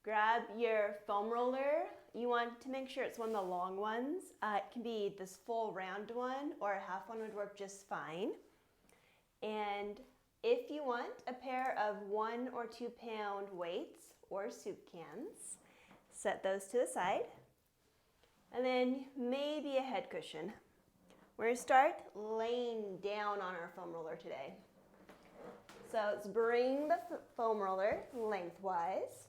Grab your foam roller. You want to make sure it's one of the long ones. It can be this full round one, or a half one would work just fine. And if you want a pair of 1 or 2 pound weights or soup cans, set those to the side. And then maybe a head cushion. We're going to start laying down on our foam roller today. So let's bring the foam roller lengthwise.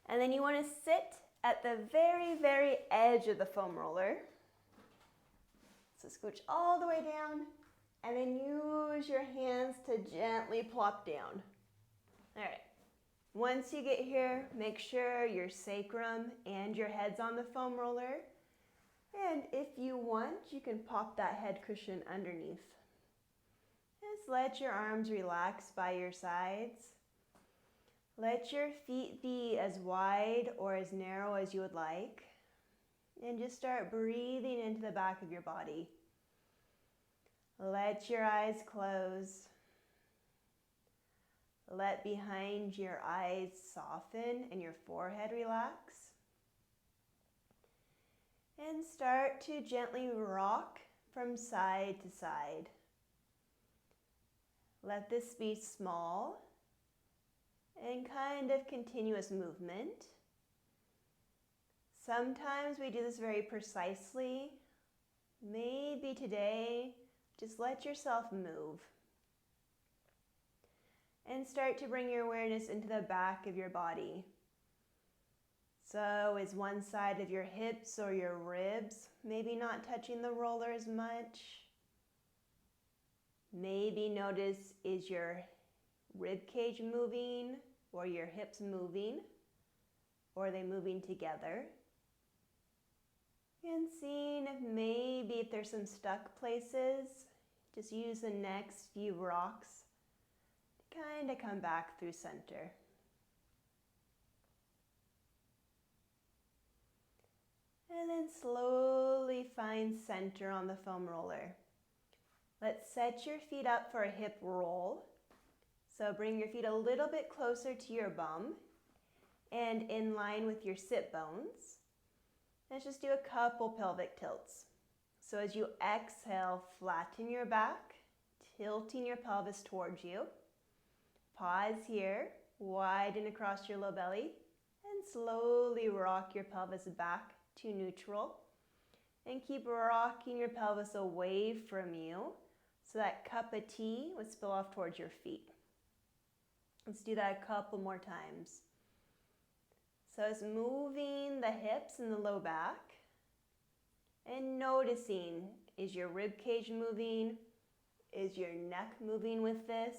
And then you want to sit at the very, very edge of the foam roller. So scooch all the way down, and then use your hands to gently plop down. All right. Once you get here, make sure your sacrum and your head's on the foam roller. And if you want, you can pop that head cushion underneath. Just let your arms relax by your sides. Let your feet be as wide or as narrow as you would like. And just start breathing into the back of your body. Let your eyes close. Let behind your eyes soften and your forehead relax. And start to gently rock from side to side. Let this be small and kind of continuous movement. Sometimes we do this very precisely. Maybe today, just let yourself move. And start to bring your awareness into the back of your body. So is one side of your hips or your ribs maybe not touching the roller as much? Maybe notice, is your rib cage moving or your hips moving? Or are they moving together? And seeing if there's some stuck places, just use the next few rocks to kind of come back through center. And then slowly find center on the foam roller. Let's set your feet up for a hip roll. So bring your feet a little bit closer to your bum and in line with your sit bones. Let's just do a couple pelvic tilts. So as you exhale, flatten your back, tilting your pelvis towards you. Pause here, widen across your low belly, and slowly rock your pelvis back to neutral. And keep rocking your pelvis away from you so that cup of tea would spill off towards your feet. Let's do that a couple more times. So it's moving the hips and the low back and noticing, is your rib cage moving? Is your neck moving with this?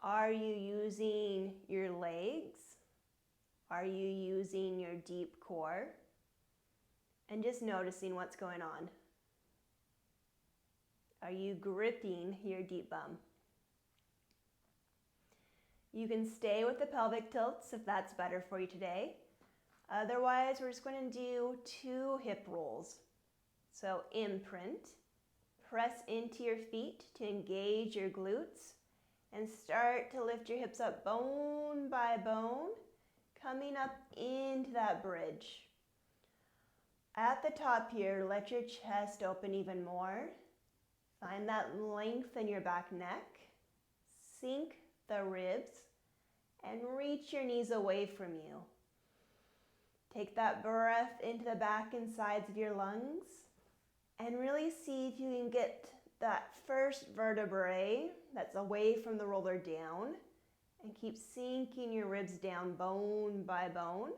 Are you using your legs? Are you using your deep core? And just noticing what's going on. Are you gripping your deep bum? You can stay with the pelvic tilts if that's better for you today. Otherwise, we're just going to do 2 hip rolls. So imprint, press into your feet to engage your glutes and start to lift your hips up bone by bone, coming up into that bridge. At the top here, let your chest open even more. Find that length in your back neck. Sink the ribs and reach your knees away from you. Take that breath into the back and sides of your lungs and really see if you can get that first vertebrae that's away from the roller down and keep sinking your ribs down bone by bone.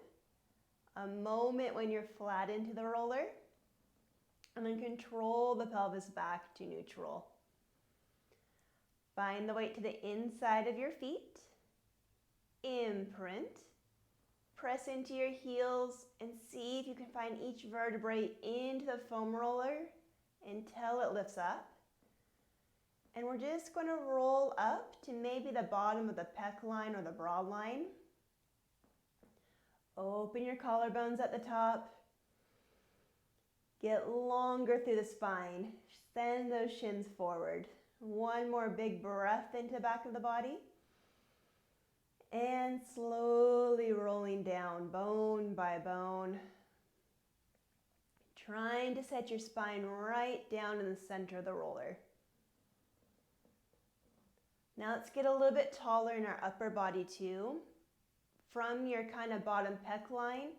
A moment when you're flat into the roller, and then control the pelvis back to neutral. Find the weight to the inside of your feet. Imprint. Press into your heels and see if you can find each vertebrae into the foam roller until it lifts up. And we're just going to roll up to maybe the bottom of the pec line or the broad line. Open your collarbones at the top. Get longer through the spine. Send those shins forward. One more big breath into the back of the body. And slowly rolling down, bone by bone. Trying to set your spine right down in the center of the roller. Now let's get a little bit taller in our upper body too. From your kind of bottom pec line,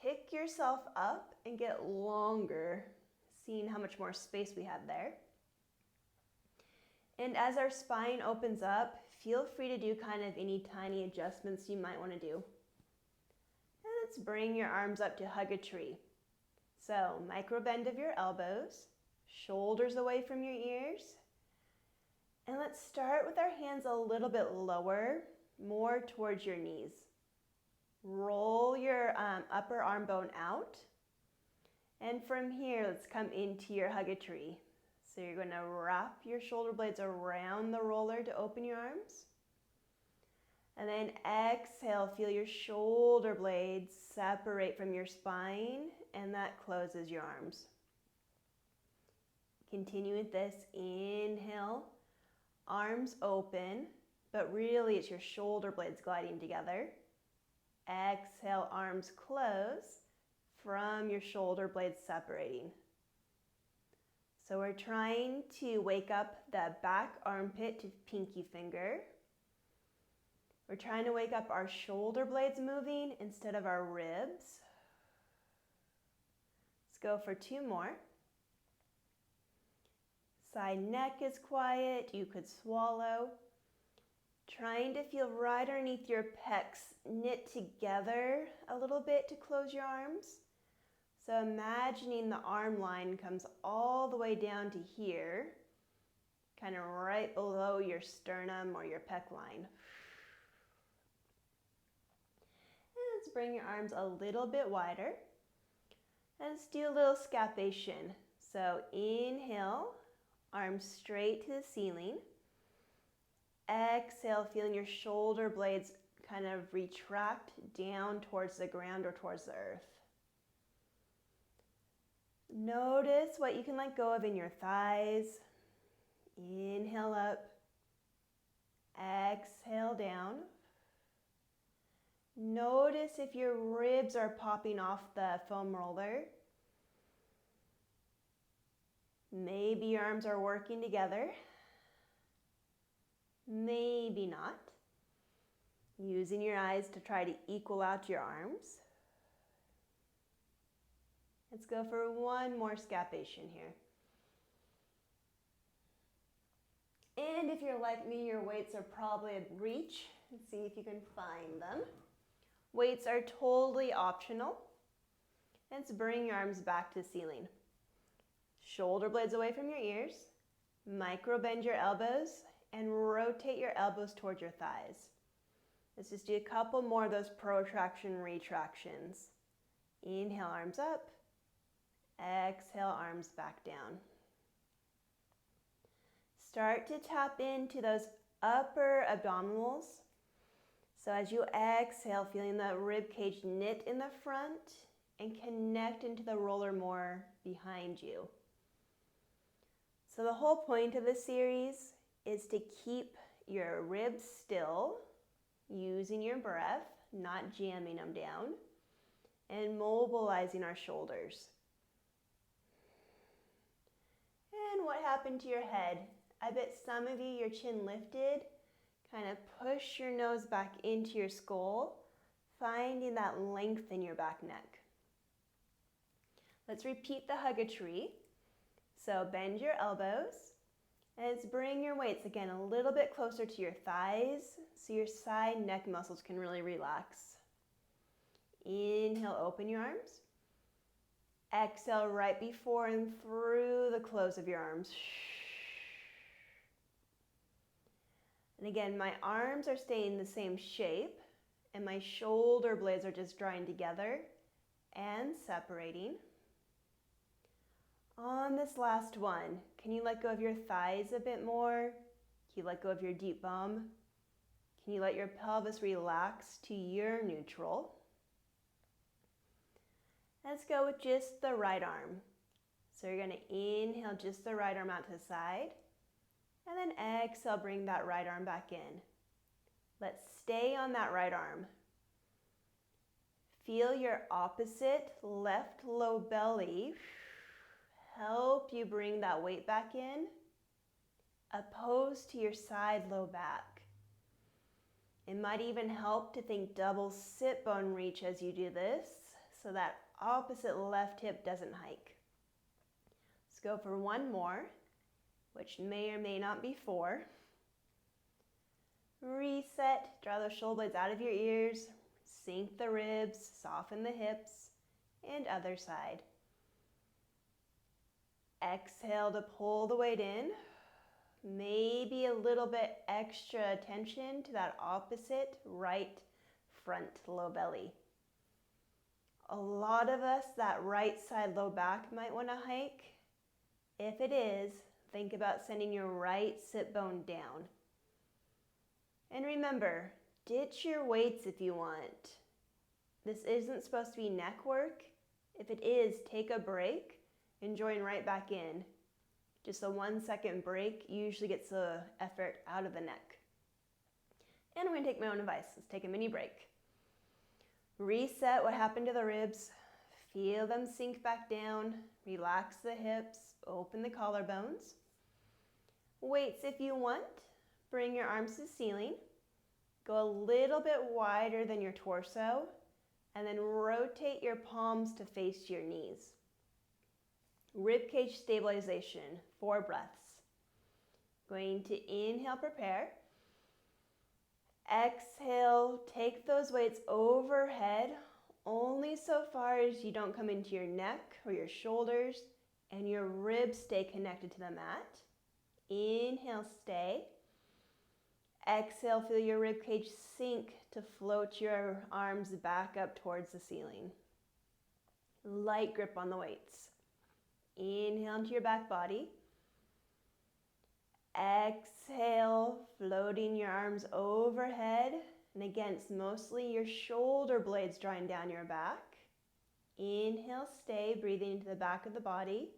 pick yourself up and get longer, seeing how much more space we have there. And as our spine opens up, feel free to do kind of any tiny adjustments you might want to do. And let's bring your arms up to hug a tree. So micro bend of your elbows, shoulders away from your ears. And let's start with our hands a little bit lower, more towards your knees. Roll your upper arm bone out. And from here, let's come into your hug a tree. So you're going to wrap your shoulder blades around the roller to open your arms. And then exhale, feel your shoulder blades separate from your spine, and that closes your arms. Continue with this. Inhale, arms open, but really it's your shoulder blades gliding together. Exhale, arms close from your shoulder blades separating. So we're trying to wake up the back armpit to pinky finger. We're trying to wake up our shoulder blades moving instead of our ribs. Let's go for 2 more. Side neck is quiet. You could swallow. Trying to feel right underneath your pecs knit together a little bit to close your arms. So imagining the arm line comes all the way down to here, kind of right below your sternum or your pec line. And let's bring your arms a little bit wider. And let's do a little scapation. So inhale, arms straight to the ceiling. Exhale, feeling your shoulder blades kind of retract down towards the ground or towards the earth. Notice what you can let go of in your thighs. Inhale up. Exhale down. Notice if your ribs are popping off the foam roller. Maybe your arms are working together. Maybe not. Using your eyes to try to equal out your arms. Let's go for 1 more scapation here. And if you're like me, your weights are probably at reach. Let's see if you can find them. Weights are totally optional. Let's bring your arms back to the ceiling. Shoulder blades away from your ears. Micro bend your elbows and rotate your elbows towards your thighs. Let's just do a couple more of those protraction retractions. Inhale, arms up. Exhale, arms back down. Start to tap into those upper abdominals. So as you exhale, feeling the rib cage knit in the front and connect into the roller more behind you. So the whole point of this series is to keep your ribs still, using your breath, not jamming them down, and mobilizing our shoulders. And what happened to your head? I bet some of you, your chin lifted, kind of push your nose back into your skull, finding that length in your back neck. Let's repeat the hug a tree. So bend your elbows, and let's bring your weights again a little bit closer to your thighs so your side neck muscles can really relax. Inhale, open your arms. Exhale right before and through the close of your arms. And again, my arms are staying the same shape, and my shoulder blades are just drawing together and separating. On this last one, can you let go of your thighs a bit more? Can you let go of your deep bum? Can you let your pelvis relax to your neutral? Let's go with just the right arm. So you're going to inhale just the right arm out to the side. And then exhale, bring that right arm back in. Let's stay on that right arm. Feel your opposite left low belly help you bring that weight back in, opposed to your side low back. It might even help to think double sit bone reach as you do this, so that opposite left hip doesn't hike. Let's go for one more, which may or may not be 4. Reset, draw those shoulder blades out of your ears, sink the ribs, soften the hips, and other side. Exhale to pull the weight in. Maybe a little bit extra attention to that opposite right front low belly. A lot of us, that right side low back might want to hike. If it is, think about sending your right sit bone down. And remember, ditch your weights if you want. This isn't supposed to be neck work. If it is, take a break and join right back in. Just a 1-second break usually gets the effort out of the neck. And I'm going to take my own advice. Let's take a mini break. Reset what happened to the ribs. Feel them sink back down. Relax the hips. Open the collarbones. Weights if you want. Bring your arms to the ceiling. Go a little bit wider than your torso. And then rotate your palms to face your knees. Ribcage stabilization, 4 breaths. Going to inhale, prepare. Exhale, take those weights overhead, only so far as you don't come into your neck or your shoulders, and your ribs stay connected to the mat. Inhale, stay. Exhale, feel your ribcage sink to float your arms back up towards the ceiling. Light grip on the weights. Inhale into your back body. Exhale, floating your arms overhead. And again, it's mostly your shoulder blades drawing down your back. Inhale, stay, breathing into the back of the body.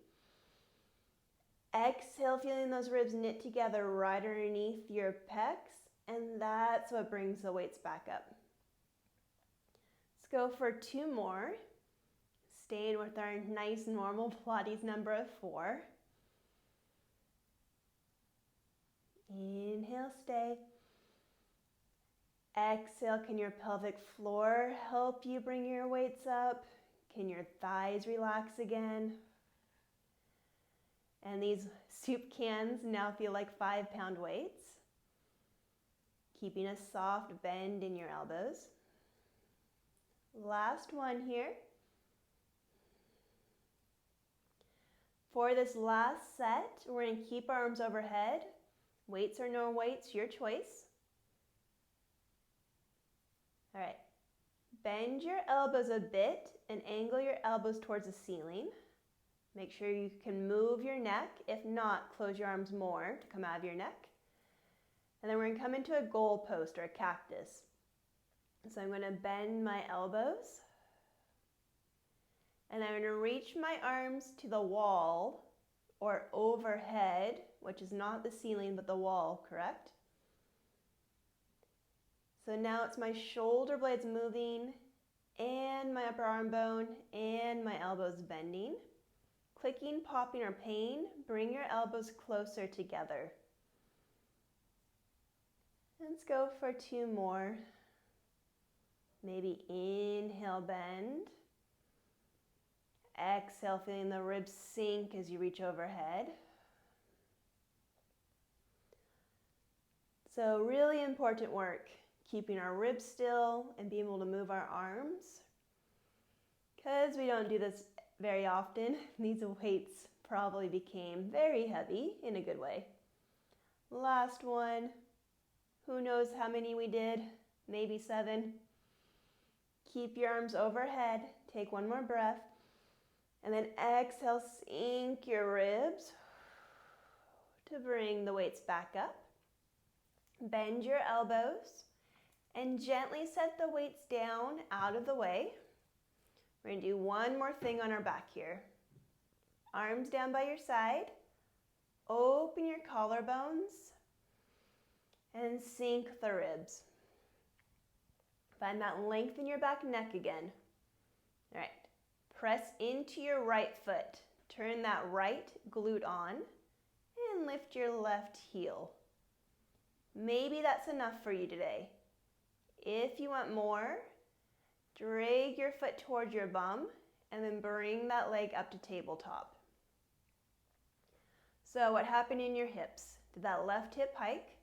Exhale, feeling those ribs knit together right underneath your pecs. And that's what brings the weights back up. Let's go for 2 more. Staying with our nice normal Pilates number of 4. Inhale, stay. Exhale, can your pelvic floor help you bring your weights up? Can your thighs relax again? And these soup cans now feel like 5-pound weights. Keeping a soft bend in your elbows. Last one here. For this last set, we're going to keep our arms overhead. Weights or no weights, your choice. All right. Bend your elbows a bit and angle your elbows towards the ceiling. Make sure you can move your neck. If not, close your arms more to come out of your neck. And then we're going to come into a goal post or a cactus. So I'm going to bend my elbows. And I'm going to reach my arms to the wall or overhead, which is not the ceiling but the wall, correct? So now it's my shoulder blades moving and my upper arm bone and my elbows bending. Clicking, popping, or pain, bring your elbows closer together. Let's go for 2 more. Maybe inhale, bend. Exhale, feeling the ribs sink as you reach overhead. So really important work, keeping our ribs still and being able to move our arms. Because we don't do this very often, these weights probably became very heavy in a good way. Last one. Who knows how many we did? Maybe 7. Keep your arms overhead. Take 1 more breath. And then exhale, sink your ribs to bring the weights back up. Bend your elbows and gently set the weights down out of the way. We're going to do one more thing on our back here. Arms down by your side. Open your collarbones and sink the ribs. Find that length in your back neck again. All right, press into your right foot. Turn that right glute on and lift your left heel. Maybe that's enough for you today. If you want more, drag your foot towards your bum and then bring that leg up to tabletop. So what happened in your hips? Did that left hip hike?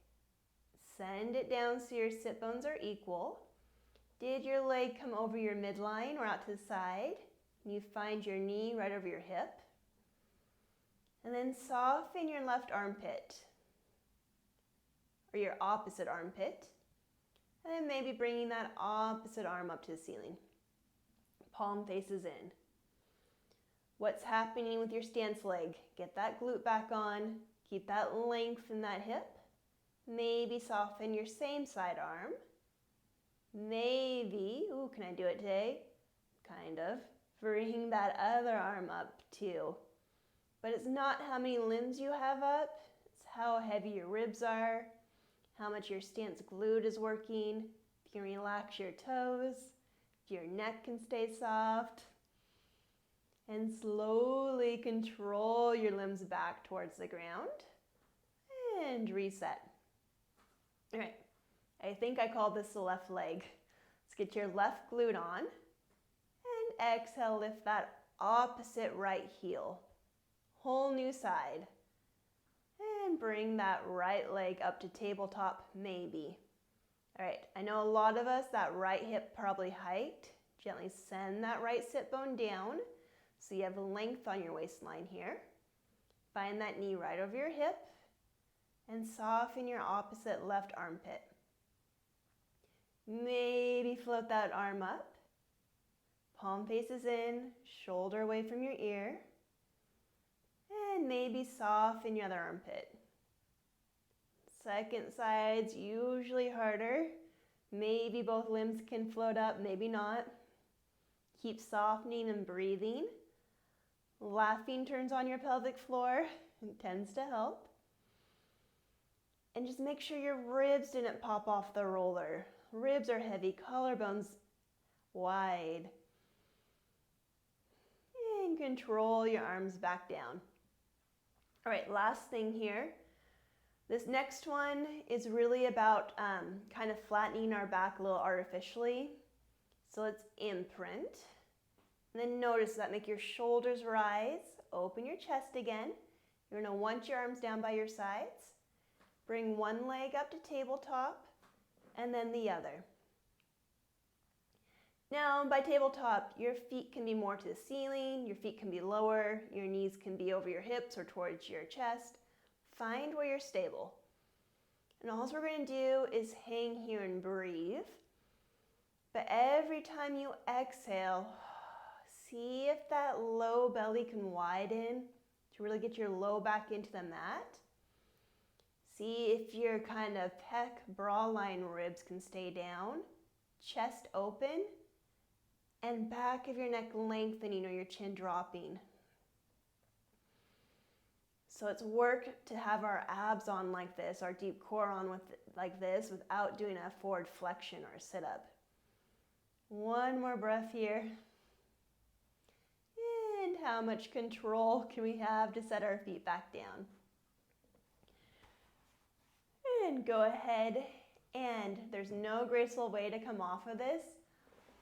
Send it down so your sit bones are equal. Did your leg come over your midline or out to the side? You find your knee right over your hip. And then soften your left armpit or your opposite armpit. And then maybe bringing that opposite arm up to the ceiling. Palm faces in. What's happening with your stance leg? Get that glute back on. Keep that length in that hip. Maybe soften your same side arm. Maybe, ooh, can I do it today? Kind of. Bring that other arm up too. But it's not how many limbs you have up, it's how heavy your ribs are, how much your stance glute is working. If you can relax your toes, your neck can stay soft. And slowly control your limbs back towards the ground. And reset. All right, I think I called this the left leg. Let's get your left glute on. And exhale, lift that opposite right heel. Whole new side. And bring that right leg up to tabletop, maybe. All right, I know a lot of us, that right hip probably hiked. Gently send that right sit bone down so you have length on your waistline here. Find that knee right over your hip and soften your opposite left armpit. Maybe float that arm up. Palm faces in, shoulder away from your ear. And maybe soften your other armpit. Second side's usually harder. Maybe both limbs can float up, maybe not. Keep softening and breathing. Laughing turns on your pelvic floor. It tends to help. And just make sure your ribs didn't pop off the roller. Ribs are heavy, collarbones wide. And control your arms back down. All right, last thing here. This next one is really about kind of flattening our back a little artificially. So let's imprint. And then notice that, make your shoulders rise. Open your chest again. You're going to want your arms down by your sides. Bring one leg up to tabletop and then the other. Now, by tabletop, your feet can be more to the ceiling, your feet can be lower, your knees can be over your hips or towards your chest. Find where you're stable. And all we're going to do is hang here and breathe. But every time you exhale, see if that low belly can widen to really get your low back into the mat. See if your kind of pec bra line ribs can stay down, chest open, and back of your neck lengthening or your chin dropping. So it's work to have our abs on like this, our deep core on like this without doing a forward flexion or a sit-up. One more breath here. And how much control can we have to set our feet back down? And go ahead, and there's no graceful way to come off of this.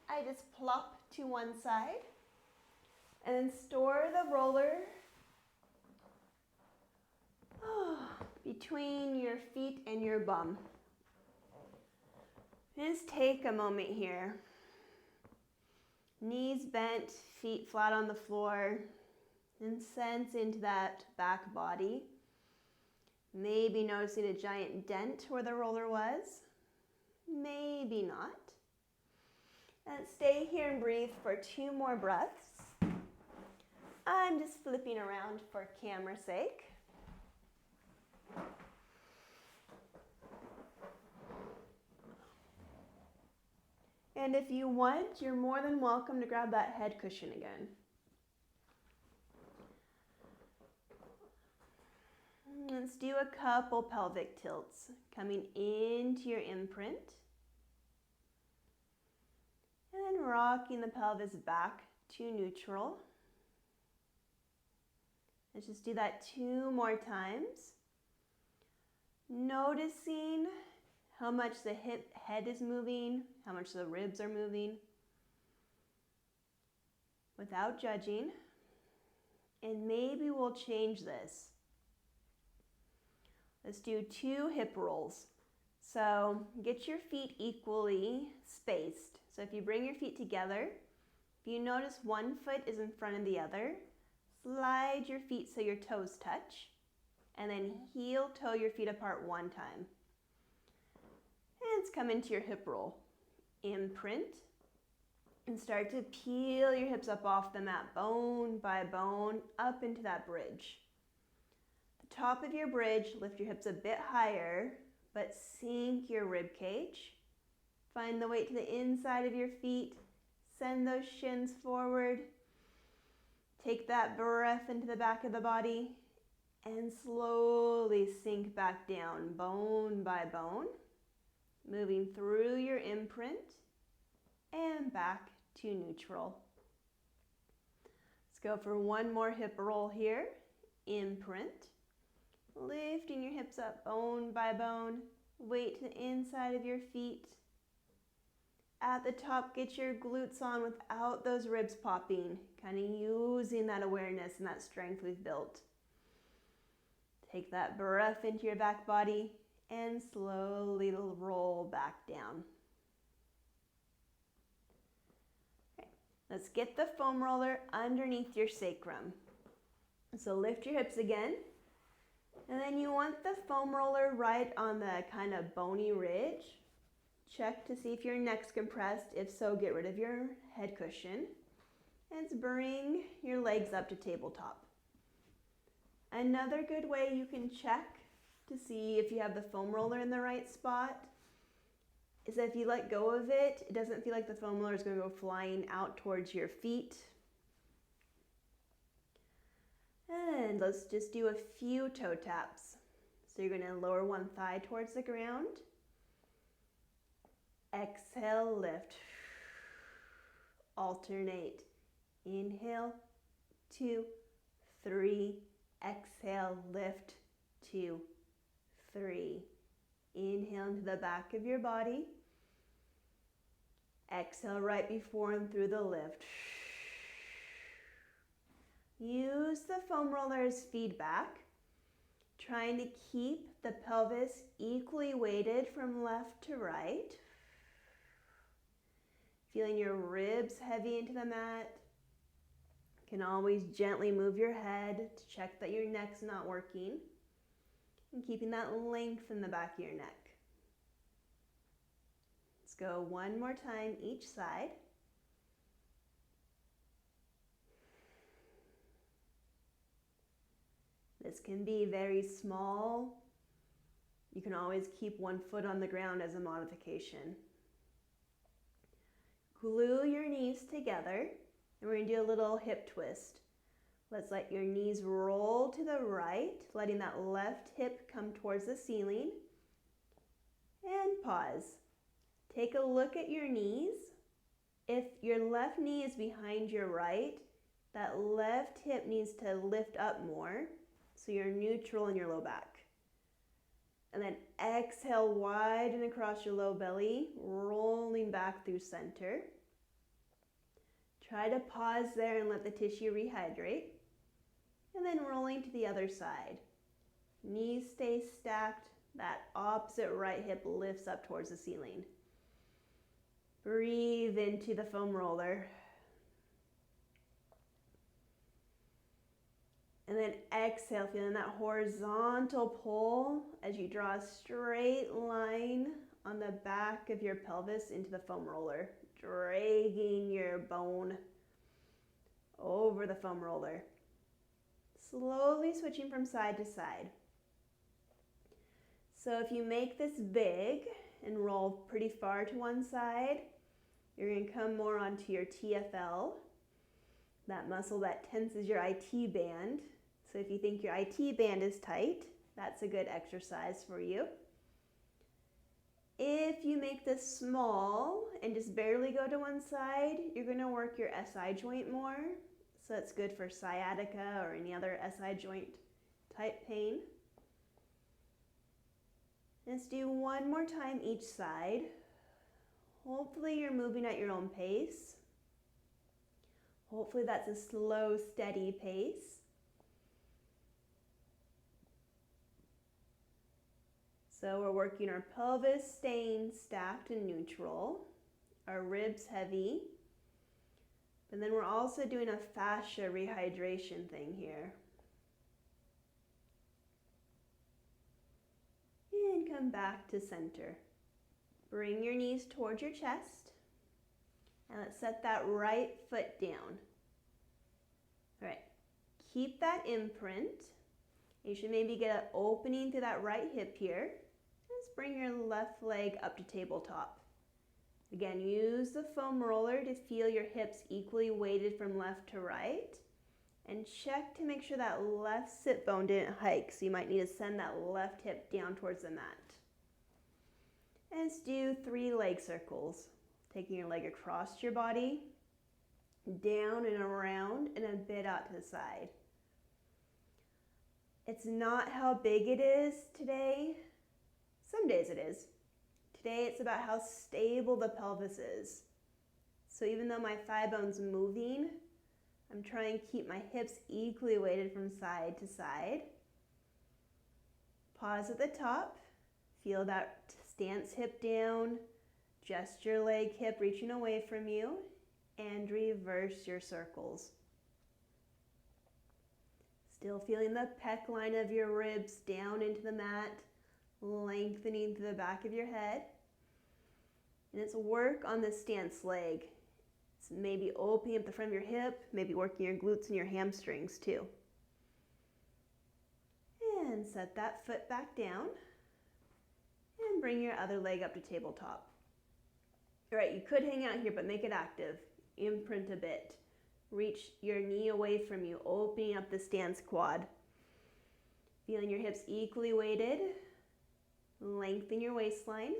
I just plop to one side and then store the roller between your feet and your bum. Just take a moment here. Knees bent, feet flat on the floor, and sense into that back body. Maybe noticing a giant dent where the roller was. Maybe not. And stay here and breathe for 2 more breaths. I'm just flipping around for camera's sake. And if you want, you're more than welcome to grab that head cushion again. Let's do a couple pelvic tilts, coming into your imprint. And then rocking the pelvis back to neutral. Let's just do that 2 more times. Noticing how much the head is moving, how much the ribs are moving, without judging. And maybe we'll change this. Let's do 2 hip rolls. So get your feet equally spaced. So if you bring your feet together, if you notice one foot is in front of the other, slide your feet so your toes touch, and then heel toe your feet apart 1 time. And let's come into your hip roll. Imprint, and start to peel your hips up off the mat, bone by bone, up into that bridge. The top of your bridge, lift your hips a bit higher, but sink your rib cage. Find the weight to the inside of your feet. Send those shins forward. Take that breath into the back of the body and slowly sink back down, bone by bone, moving through your imprint and back to neutral. Let's go for 1 more hip roll here. Imprint, lifting your hips up bone by bone, weight to the inside of your feet. At the top, get your glutes on without those ribs popping, kind of using that awareness and that strength we've built. Take that breath into your back body and slowly roll back down. Okay. Let's get the foam roller underneath your sacrum. So lift your hips again, and then you want the foam roller right on the kind of bony ridge. Check to see if your neck's compressed. If so, get rid of your head cushion. And let's bring your legs up to tabletop. Another good way you can check to see if you have the foam roller in the right spot is that if you let go of it, it doesn't feel like the foam roller is going to go flying out towards your feet. And let's just do a few toe taps. So you're going to lower one thigh towards the ground. Exhale, lift. Alternate. Inhale, 2, 3. Exhale, lift, 2, 3. Inhale into the back of your body. Exhale right before and through the lift. Use the foam roller as feedback, trying to keep the pelvis equally weighted from left to right. Feeling your ribs heavy into the mat. You can always gently move your head to check that your neck's not working, and keeping that length in the back of your neck. Let's go 1 more time each side. This can be very small. You can always keep 1 foot on the ground as a modification. Glue your knees together, and we're going to do a little hip twist. Let's let your knees roll to the right, letting that left hip come towards the ceiling. And pause. Take a look at your knees. If your left knee is behind your right, that left hip needs to lift up more, so you're neutral in your low back. And then exhale, widen across your low belly, rolling back through center. Try to pause there and let the tissue rehydrate. And then rolling to the other side. Knees stay stacked, that opposite right hip lifts up towards the ceiling. Breathe into the foam roller. And then exhale, feeling that horizontal pull as you draw a straight line on the back of your pelvis into the foam roller, dragging your bone over the foam roller. Slowly switching from side to side. So if you make this big and roll pretty far to one side, you're going to come more onto your TFL, that muscle that tenses your IT band. So if you think your IT band is tight, that's a good exercise for you. If you make this small and just barely go to one side, you're going to work your SI joint more. So it's good for sciatica or any other SI joint type pain. Let's do one more time each side. Hopefully you're moving at your own pace. Hopefully that's a slow, steady pace. So we're working our pelvis staying stacked and neutral, our ribs heavy, and then we're also doing a fascia rehydration thing here. And come back to center. Bring your knees towards your chest, and let's set that right foot down. All right, keep that imprint. You should maybe get an opening through that right hip here. Just bring your left leg up to tabletop. Again, use the foam roller to feel your hips equally weighted from left to right. And check to make sure that left sit bone didn't hike, so you might need to send that left hip down towards the mat. And let's do 3 leg circles. Taking your leg across your body, down and around, and a bit out to the side. It's not how big it is today. Some days it is. Today it's about how stable the pelvis is. So even though my thigh bone's moving, I'm trying to keep my hips equally weighted from side to side. Pause at the top. Feel that stance hip down. Just your leg hip reaching away from you. And reverse your circles. Still feeling the pec line of your ribs down into the mat. Lengthening through the back of your head. And it's work on the stance leg. It's maybe opening up the front of your hip, maybe working your glutes and your hamstrings too. And set that foot back down. And bring your other leg up to tabletop. All right, you could hang out here, but make it active. Imprint a bit. Reach your knee away from you, opening up the stance quad. Feeling your hips equally weighted. Lengthen your waistline.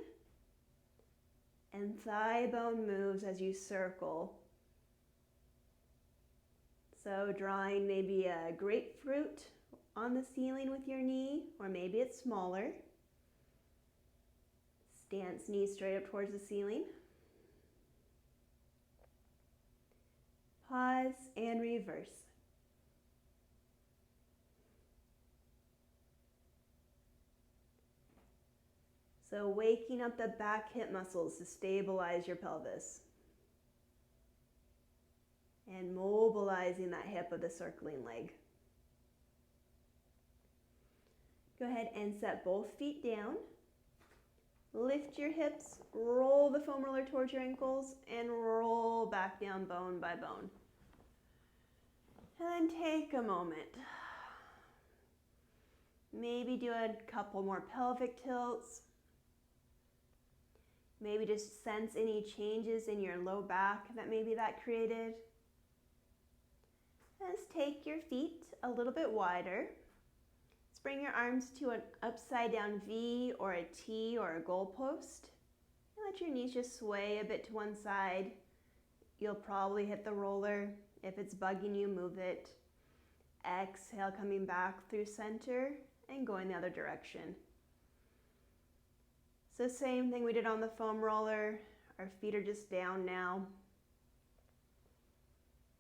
And thigh bone moves as you circle. So drawing maybe a grapefruit on the ceiling with your knee, or maybe it's smaller. Stance knees straight up towards the ceiling. Pause and reverse. So waking up the back hip muscles to stabilize your pelvis. And mobilizing that hip of the circling leg. Go ahead and set both feet down. Lift your hips, roll the foam roller towards your ankles, and roll back down bone by bone. And then take a moment. Maybe do a couple more pelvic tilts. Maybe just sense any changes in your low back that maybe that created. Let's take your feet a little bit wider. Let's bring your arms to an upside down V or a T or a goalpost. And let your knees just sway a bit to one side. You'll probably hit the roller. If it's bugging you, move it. Exhale, coming back through center and going the other direction. So same thing we did on the foam roller. Our feet are just down now.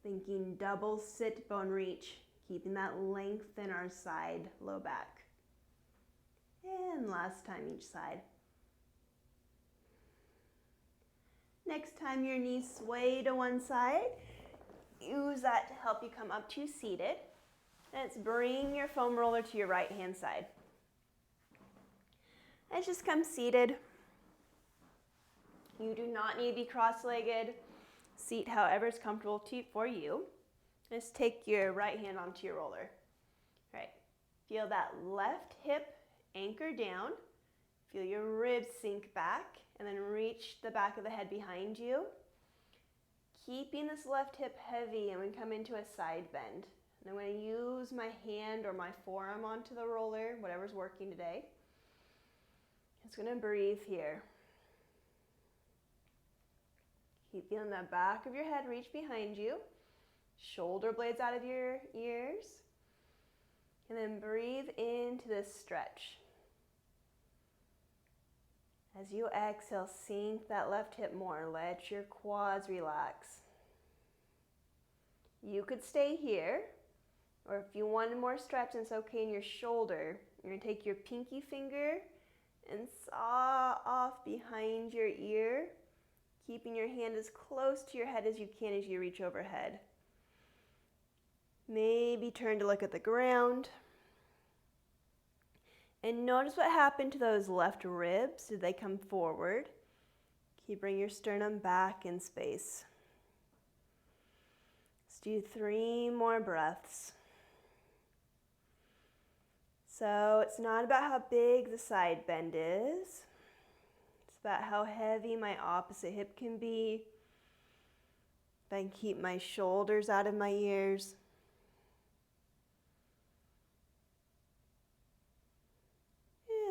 Thinking double sit bone reach, keeping that length in our side low back. And last time each side. Next time your knees sway to one side, use that to help you come up to seated. Let's bring your foam roller to your right hand side. And just come seated. You do not need to be cross-legged. Seat however is comfortable for you. Just take your right hand onto your roller. All right. Feel that left hip anchor down. Feel your ribs sink back and then reach the back of the head behind you. Keeping this left hip heavy, and we come into a side bend. And I'm going to use my hand or my forearm onto the roller, whatever's working today. Just going to breathe here. Keep feeling the back of your head reach behind you. Shoulder blades out of your ears. And then breathe into this stretch. As you exhale, sink that left hip more. Let your quads relax. You could stay here, or if you wanted more stretch and it's okay in your shoulder, you're going to take your pinky finger and saw off behind your ear, keeping your hand as close to your head as you can as you reach overhead. Maybe turn to look at the ground. And notice what happened to those left ribs. Did they come forward? Can you bring your sternum back in space? Let's do 3 more breaths. So it's not about how big the side bend is. It's about how heavy my opposite hip can be. If I can keep my shoulders out of my ears.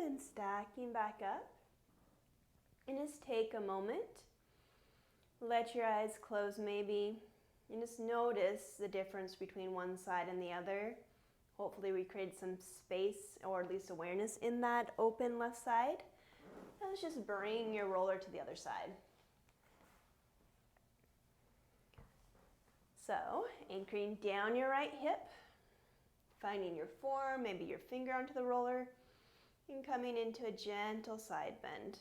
And stacking back up. And just take a moment. Let your eyes close maybe. And just notice the difference between one side and the other. Hopefully we created some space or at least awareness in that open left side. Now let's just bring your roller to the other side. So, anchoring down your right hip, finding your forearm, maybe your finger onto the roller, and coming into a gentle side bend.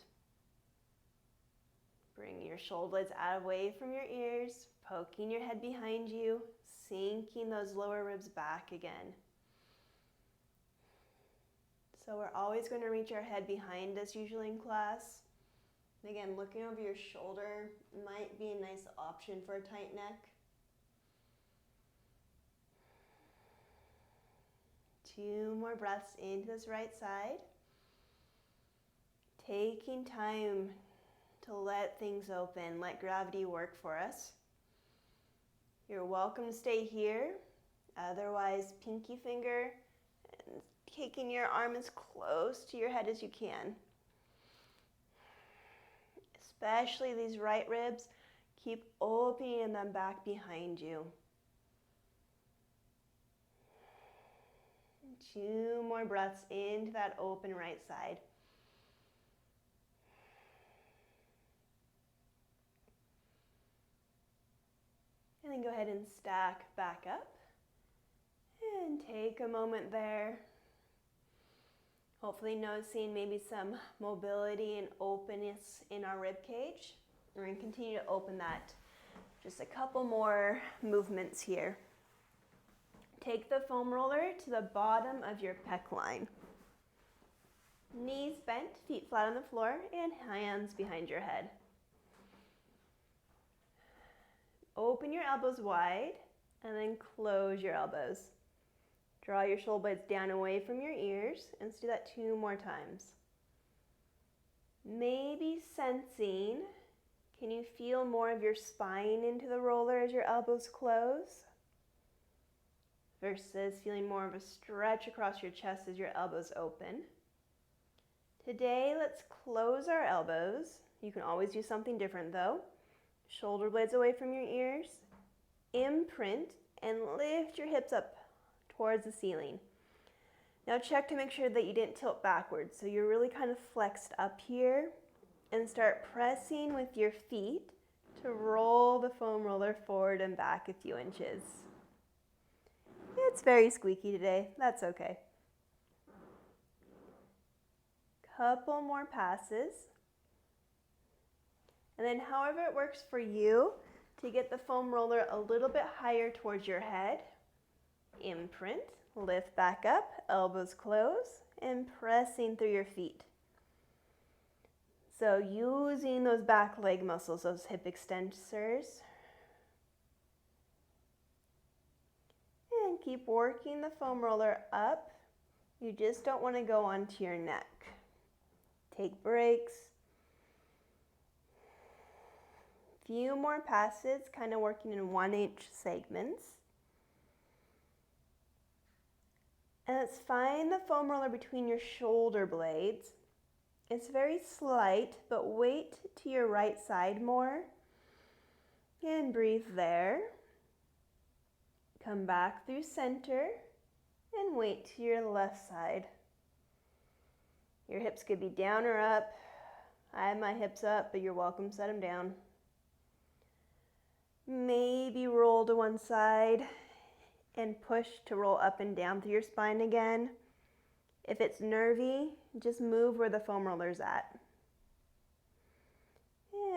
Bring your shoulder blades out away from your ears, poking your head behind you, sinking those lower ribs back again. So we're always going to reach our head behind us usually in class. And again, looking over your shoulder might be a nice option for a tight neck. 2 more breaths into this right side. Taking time to let things open, let gravity work for us. You're welcome to stay here. Otherwise, pinky finger and taking your arm as close to your head as you can. Especially these right ribs, keep opening them back behind you. 2 more breaths into that open right side. And then go ahead and stack back up. And take a moment there. Hopefully noticing maybe some mobility and openness in our rib cage. We're going to continue to open that. Just a couple more movements here. Take the foam roller to the bottom of your pec line. Knees bent, feet flat on the floor, and hands behind your head. Open your elbows wide, and then close your elbows. Draw your shoulder blades down away from your ears, and let's do that 2 more times. Maybe sensing, can you feel more of your spine into the roller as your elbows close? Versus feeling more of a stretch across your chest as your elbows open. Today, let's close our elbows. You can always do something different though. Shoulder blades away from your ears. Imprint and lift your hips up towards the ceiling. Now check to make sure that you didn't tilt backwards. So you're really kind of flexed up here and start pressing with your feet to roll the foam roller forward and back a few inches. It's very squeaky today, that's okay. Couple more passes. And then however it works for you to get the foam roller a little bit higher towards your head, imprint, lift back up, elbows close, and pressing through your feet. So using those back leg muscles, those hip extensors. And keep working the foam roller up. You just don't want to go onto your neck. Take breaks. Few more passes, kind of working in 1-inch segments. And let's find the foam roller between your shoulder blades. It's very slight, but weight to your right side more. And breathe there. Come back through center and wait to your left side. Your hips could be down or up. I have my hips up, but you're welcome to set them down. Maybe roll to one side and push to roll up and down through your spine again. If it's nervy, just move where the foam roller's at.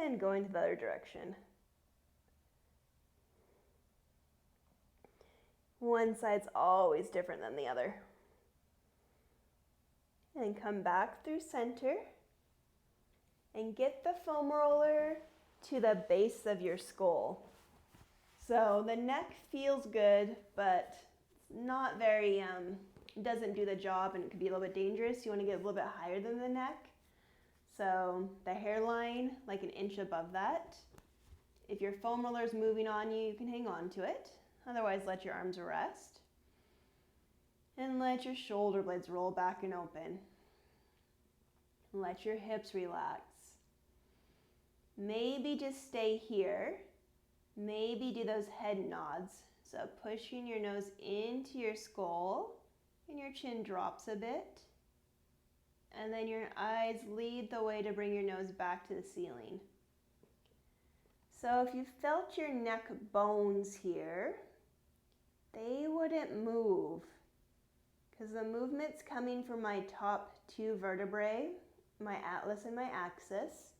And go into the other direction. One side's always different than the other. And come back through center and get the foam roller to the base of your skull. So the neck feels good, but not very, doesn't do the job, and it could be a little bit dangerous. You want to get a little bit higher than the neck. So the hairline, like an inch above that. If your foam roller is moving on you, you can hang on to it. Otherwise, let your arms rest. And let your shoulder blades roll back and open. Let your hips relax. Maybe just stay here. Maybe do those head nods. So pushing your nose into your skull and your chin drops a bit. And then your eyes lead the way to bring your nose back to the ceiling. So if you felt your neck bones here, they wouldn't move because the movement's coming from my top two vertebrae, my atlas and my axis,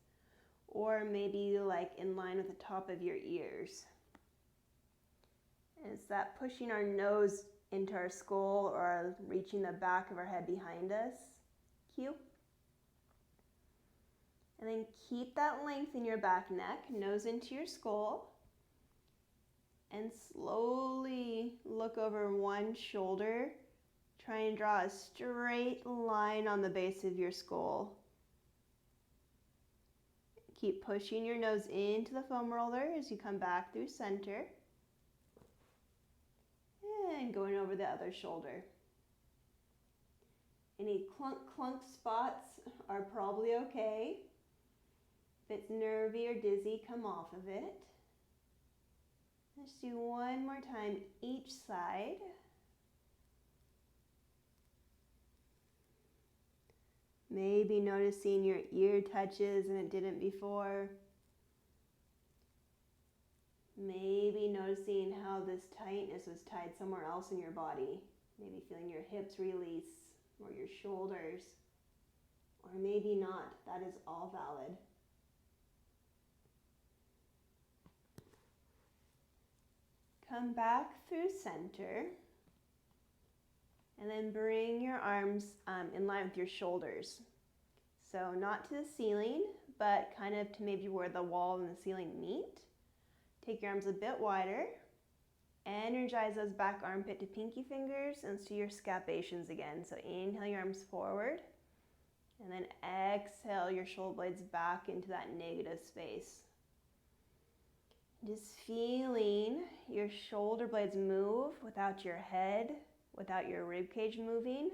or maybe like in line with the top of your ears. And it's that pushing our nose into our skull or reaching the back of our head behind us. Cue. And then keep that length in your back neck, nose into your skull. And slowly look over one shoulder. Try and draw a straight line on the base of your skull. Keep pushing your nose into the foam roller as you come back through center. And going over the other shoulder. Any clunk spots are probably okay. If it's nervy or dizzy, come off of it. Let's do one more time each side. Maybe noticing your ear touches and it didn't before. Maybe noticing how this tightness was tied somewhere else in your body. Maybe feeling your hips release or your shoulders. Or maybe not. That is all valid. Come back through center. And then bring your arms in line with your shoulders. So not to the ceiling, but kind of to maybe where the wall and the ceiling meet. Take your arms a bit wider. Energize those back armpit to pinky fingers and see your scapulations again. So inhale your arms forward. And then exhale your shoulder blades back into that negative space. Just feeling your shoulder blades move without your head, without your rib cage moving.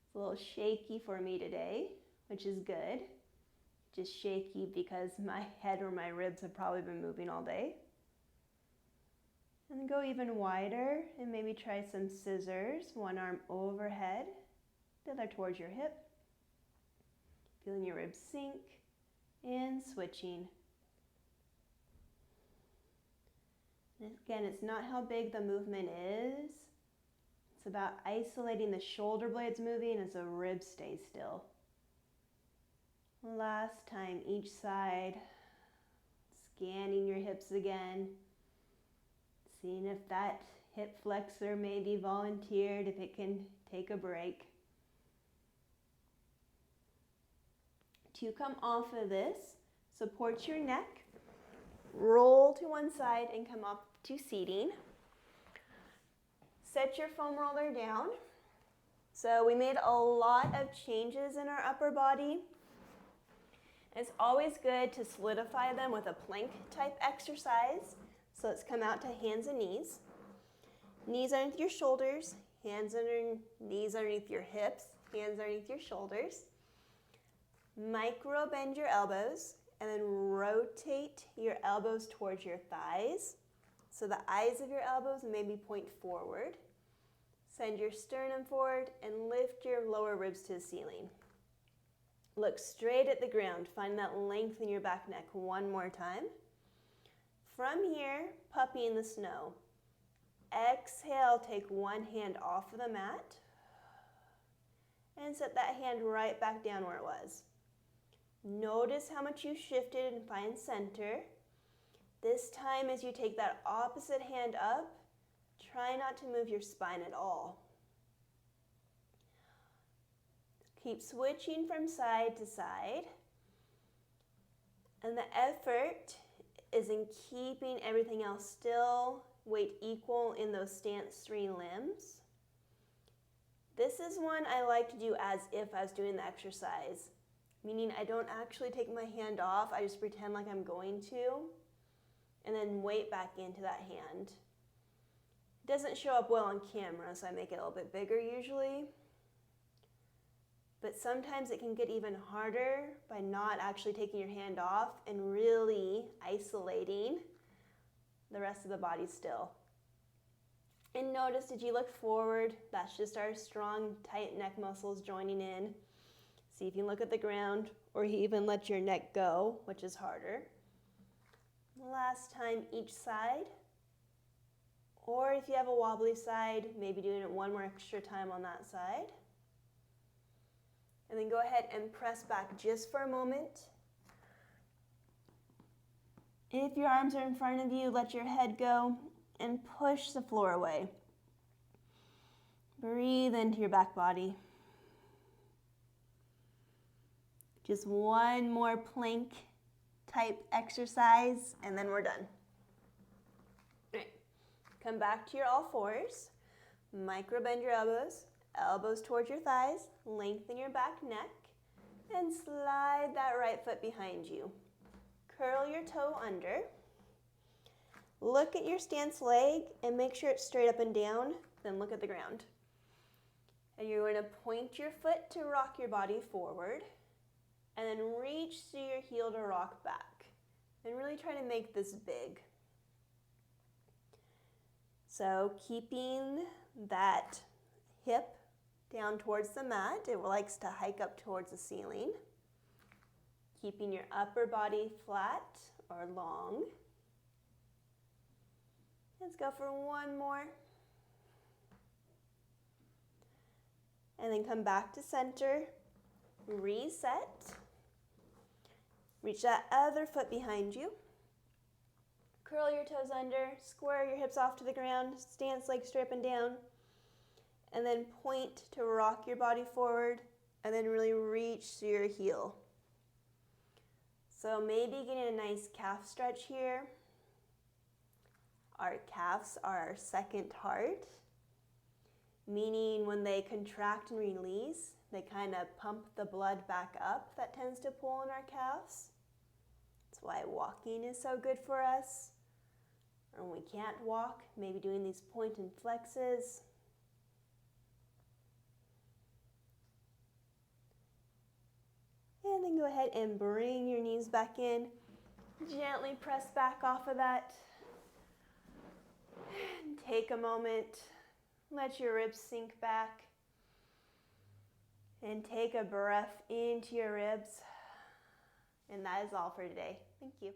It's a little shaky for me today, which is good. Just shaky because my head or my ribs have probably been moving all day. And then go even wider and maybe try some scissors. One arm overhead, the other towards your hip. Feeling your ribs sink and switching. And again, it's not how big the movement is. It's about isolating the shoulder blades moving as the ribs stay still. Last time, each side. Scanning your hips again. Seeing if that hip flexor maybe volunteered, if it can take a break. To come off of this, support your neck. Roll to one side and come up to seating. Set your foam roller down. So we made a lot of changes in our upper body. It's always good to solidify them with a plank type exercise. So let's come out to hands and knees. Knees underneath your shoulders, knees underneath your hips, hands underneath your shoulders. Micro bend your elbows and then rotate your elbows towards your thighs. So the eyes of your elbows maybe point forward. Send your sternum forward and lift your lower ribs to the ceiling. Look straight at the ground. Find that length in your back neck one more time. From here, puppy in the snow. Exhale, take one hand off of the mat and set that hand right back down where it was. Notice how much you shifted and find center. This time as you take that opposite hand up, try not to move your spine at all. Keep switching from side to side. And the effort is in keeping everything else still, weight equal in those stance 3 limbs. This is one I like to do as if I was doing the exercise, meaning I don't actually take my hand off, I just pretend like I'm going to, and then weight back into that hand. It doesn't show up well on camera, so I make it a little bit bigger usually. But sometimes it can get even harder by not actually taking your hand off and really isolating the rest of the body still. And notice, did you look forward? That's just our strong, tight neck muscles joining in. See if you can look at the ground, or you even let your neck go, which is harder. Last time each side. Or if you have a wobbly side, maybe doing it one more extra time on that side. And then go ahead and press back just for a moment. If your arms are in front of you, let your head go and push the floor away. Breathe into your back body. Just one more plank type exercise and then we're done. All right. Come back to your all fours. Micro bend your elbows. Elbows towards your thighs, lengthen your back neck, and slide that right foot behind you. Curl your toe under. Look at your stance leg and make sure it's straight up and down, then look at the ground. And you're going to point your foot to rock your body forward, and then reach through your heel to rock back. And really try to make this big. So keeping that hip down towards the mat. It likes to hike up towards the ceiling. Keeping your upper body flat or long. Let's go for one more. And then come back to center. Reset. Reach that other foot behind you. Curl your toes under. Square your hips off to the ground. Stance leg straight up and down. And then point to rock your body forward, and then really reach through your heel. So maybe getting a nice calf stretch here. Our calves are our second heart, meaning when they contract and release, they kind of pump the blood back up that tends to pull in our calves. That's why walking is so good for us. Or when we can't walk, maybe doing these point and flexes. And then go ahead and bring your knees back in. Gently press back off of that. And take a moment. Let your ribs sink back. And take a breath into your ribs. And that is all for today. Thank you.